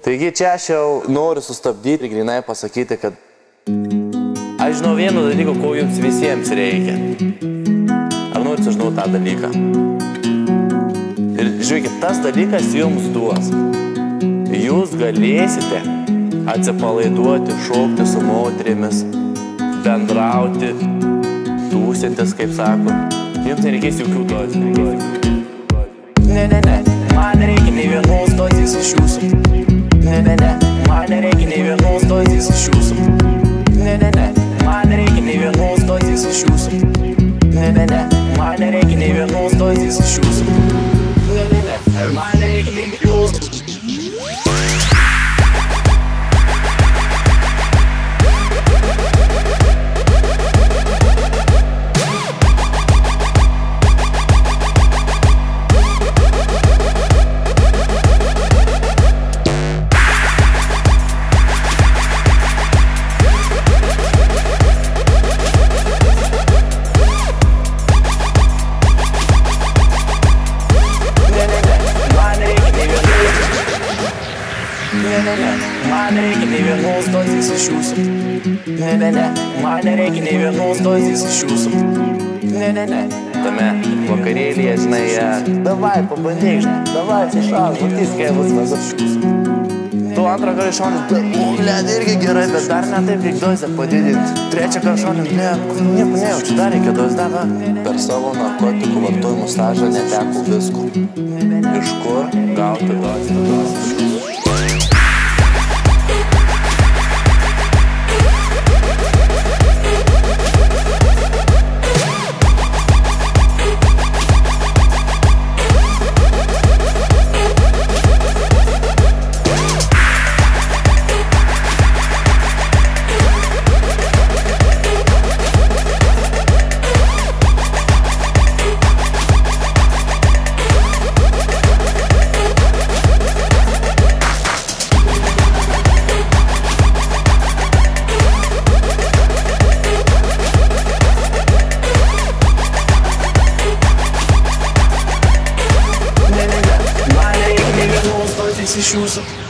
Taigi čia aš jau noriu sustabdyti ir grinai pasakyti, kad aš žinau vieną dalyką, ko jums visiems reikia. Ar norit sužinoti tą dalyką? Ir žiūrėkit, tas dalykas jums duos. Jūs galėsite atsipalaiduoti, šokti su moterimis, bendrauti, tūsintis, kaip sako. Jums nereikės jokių dozų. Ne, man nereikia nei vienos dozės iš jūsų. Ne, man nereikia nei vienos dozės iš jūsų. Ne, man nereikia nei vienos dozės iš jūsų. Ne, man nereikia nei vienos dozės iš jūsų. Ne, man nereikia nei vienos. Man nereikia nei vienos dozės iš jūsų. Ne, man nereikia nei vienos dozės iš jūsų. Ne. Tame vakarėlyje, žinai, davai, pabandyk, žinai, davai, atsišauk, matys, kaip bus vas iš jūsų. Tu antrą kartą šaunint, blėd, irgi gerai, bet dar ne taip, kaip dozę padidinti. Trečią kartą šaunint, blėd, kur nieko nejaučiu, dar reikia dozę, dava. Per savo narkotikų vartojimo stažą neteko visko. Iš kur gauti dozę? Iš jūsų.